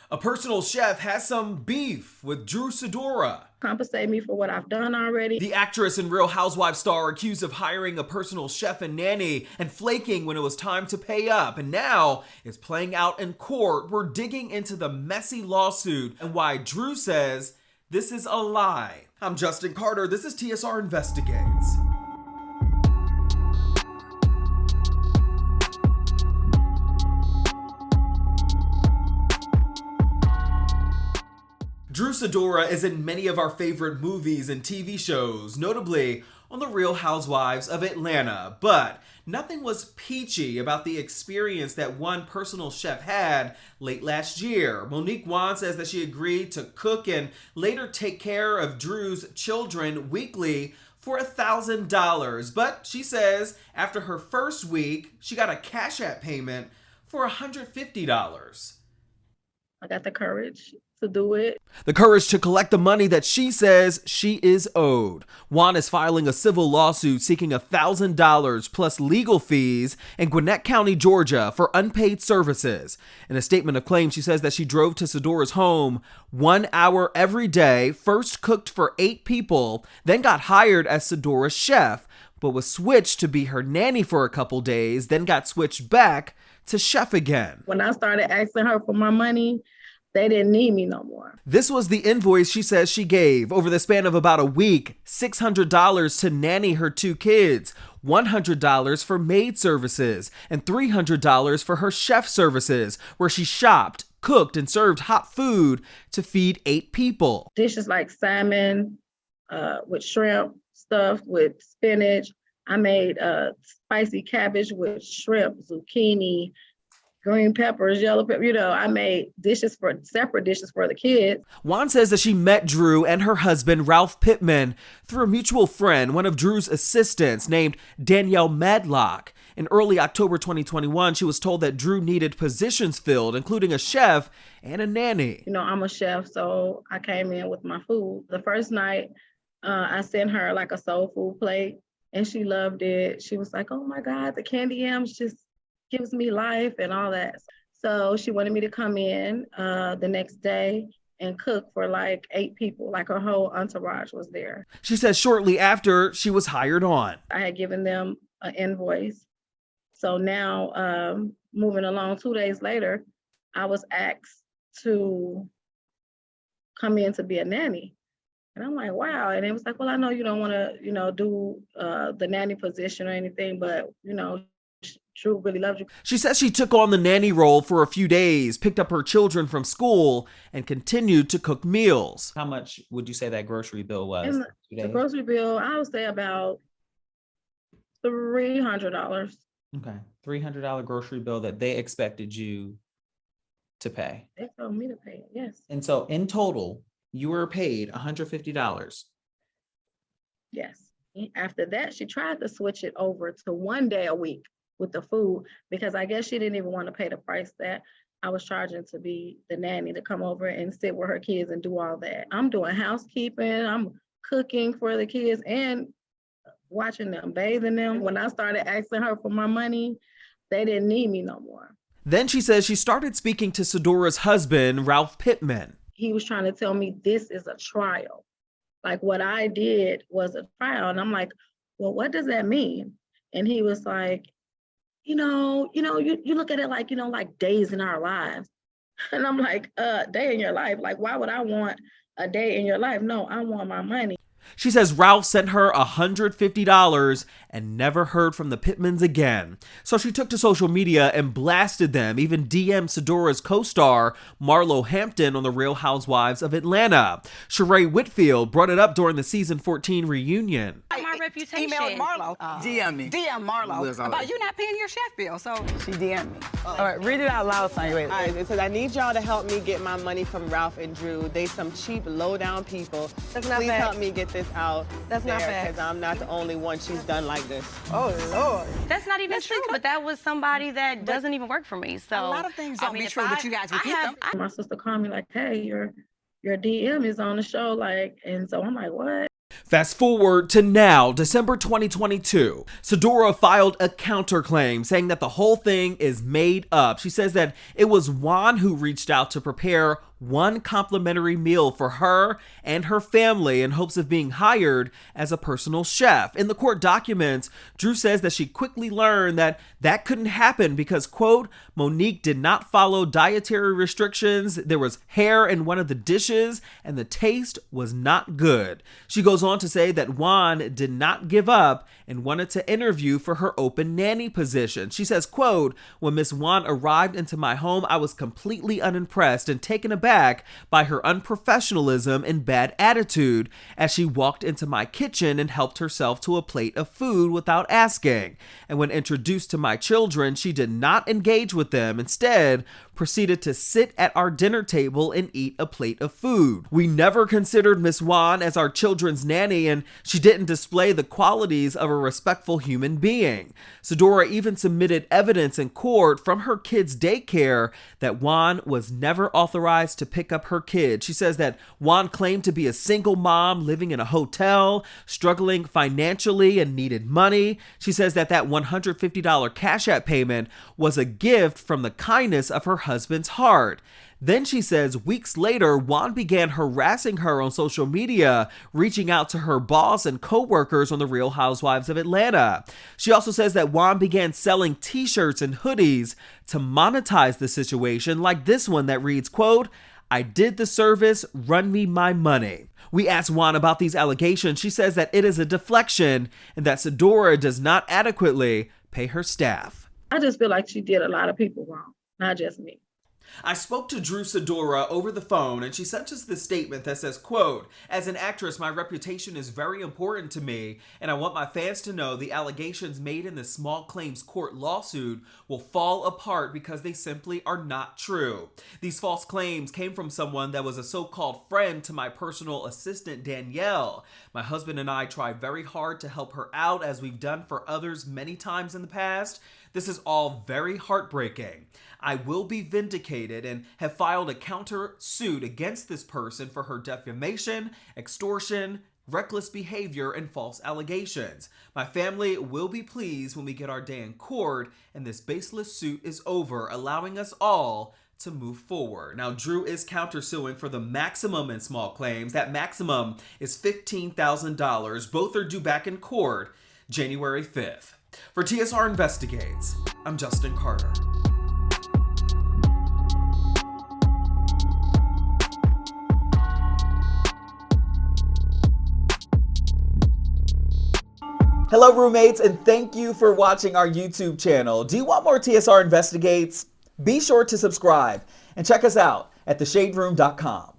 A personal chef has some beef with Drew Sidora. Compensate me for what I've done already. The actress and Real Housewives star accused of hiring a personal chef and nanny and flaking when it was time to pay up. And now it's playing out in court. We're digging into the messy lawsuit and why Drew says this is a lie. I'm Justin Carter. This is TSR Investigates. Drew Sidora is in many of our favorite movies and TV shows, notably on the Real Housewives of Atlanta. But nothing was peachy about the experience that one personal chef had late last year. Monique Wane says that she agreed to cook and later take care of Drew's children weekly for $1,000. But she says after her first week, she got a Cash App payment for $150. I got the courage to do it. The courage to collect the money that she says she is owed. Juan is filing a civil lawsuit seeking $1,000 plus legal fees in Gwinnett County, Georgia for unpaid services. In a statement of claim, she says that she drove to Sidora's home 1 hour every day, first cooked for 8 people, then got hired as Sidora's chef, but was switched to be her nanny for a couple days, then got switched back to chef again. When I started asking her for my money, they didn't need me no more. This was the invoice she says she gave. Over the span of about a week, $600 to nanny her 2 kids, $100 for maid services, and $300 for her chef services, where she shopped, cooked, and served hot food to feed 8 people. Dishes like salmon with shrimp, stuffed with spinach. I made spicy cabbage with shrimp, zucchini, green peppers, yellow pepper. I made separate dishes for the kids. Juan says that she met Drew and her husband, Ralph Pittman, through a mutual friend, one of Drew's assistants named Danielle Madlock. In early October 2021, she was told that Drew needed positions filled, including a chef and a nanny. I'm a chef, so I came in with my food. The first night, I sent her like a soul food plate, and she loved it. She was like, oh my God, the candy yams just gives me life and all that. So she wanted me to come in the next day and cook for like 8 people, like her whole entourage was there. She says shortly after she was hired on. I had given them an invoice. So now moving along 2 days later, I was asked to come in to be a nanny. And I'm like, wow. And it was like, well, I know you don't want to, do the nanny position or anything, but, Drew really loves you. She says she took on the nanny role for a few days, picked up her children from school, and continued to cook meals. How much would you say that grocery bill was? The grocery bill, I would say about $300. Okay, $300 grocery bill that they expected you to pay. They told me to pay it, yes. And so in total, you were paid $150. Yes. After that, she tried to switch it over to 1 day a week with the food, because I guess she didn't even want to pay the price that I was charging to be the nanny, to come over and sit with her kids and do all that. I'm doing housekeeping, I'm cooking for the kids and watching them, bathing them. When I started asking her for my money, they didn't need me no more. Then she says she started speaking to Sidora's husband, Ralph Pittman. He was trying to tell me this is a trial. Like what I did was a trial. And I'm like, well, what does that mean? And he was like, you look at it like, like days in our lives. And I'm like, day in your life? Like, why would I want a day in your life? No, I want my money. She says Ralph sent her $150 and never heard from the Pittmans again. So she took to social media and blasted them, even DM'd Sidora's co-star Marlo Hampton on the Real Housewives of Atlanta. Sheree Whitfield brought it up during the season 14 reunion. My reputation. Emailed Marlo. DM me. DM Marlo about you not paying your chef bill. So She DM'd me. All right, read it out loud, Sonya. Wait. All right, it says, I need y'all to help me get my money from Ralph and Drew. They some cheap, low-down people. That's not Please facts. help me get this out. That's not there, facts. because I'm not the only one she's done like this. Oh, Lord. That's not even true, but that was somebody that doesn't even work for me. So a lot of things don't be if true, but you guys repeat them. My sister called me like, hey, your DM is on the show. Like, and so I'm like, what? Fast forward to now, December 2022. Sidora filed a counterclaim saying that the whole thing is made up. She says that it was Wane who reached out to prepare one complimentary meal for her and her family in hopes of being hired as a personal chef. In the court documents, Drew says that she quickly learned that that couldn't happen because, quote, Monique did not follow dietary restrictions, there was hair in one of the dishes, and the taste was not good. She goes on to say that Wane did not give up and wanted to interview for her open nanny position. She says, quote, when Miss Wane arrived into my home, I was completely unimpressed and taken aback by her unprofessionalism and bad attitude as she walked into my kitchen and helped herself to a plate of food without asking. And when introduced to my children, she did not engage with them. Instead, proceeded to sit at our dinner table and eat a plate of food. We never considered Miss Wane as our children's nanny, and she didn't display the qualities of a respectful human being. Sidora even submitted evidence in court from her kids' daycare that Wane was never authorized to pick up her kids. She says that Wane claimed to be a single mom living in a hotel, struggling financially and needed money. She says that that $150 Cash App payment was a gift from the kindness of her husband's heart. Then she says weeks later, Wane began harassing her on social media, reaching out to her boss and co-workers on the Real Housewives of Atlanta. She also says that Wane began selling t-shirts and hoodies to monetize the situation, like this one that reads, quote, I did the service, run me my money. We asked Wane about these allegations. She says that it is a deflection and that Sidora does not adequately pay her staff. I just feel like she did a lot of people wrong, not just me. I spoke to Drew Sidora over the phone, and she sent us this statement that says, quote, as an actress, my reputation is very important to me, and I want my fans to know the allegations made in the small claims court lawsuit will fall apart because they simply are not true. These false claims came from someone that was a so-called friend to my personal assistant, Danielle. My husband and I tried very hard to help her out, as we've done for others many times in the past. This is all very heartbreaking. I will be vindicated and have filed a counter suit against this person for her defamation, extortion, reckless behavior, and false allegations. My family will be pleased when we get our day in court and this baseless suit is over, allowing us all to move forward. Now, Drew is countersuing for the maximum in small claims. That maximum is $15,000. Both are due back in court January 5th. For TSR Investigates, I'm Justin Carter. Hello, roommates, and thank you for watching our YouTube channel. Do you want more TSR Investigates? Be sure to subscribe and check us out at theshaderoom.com.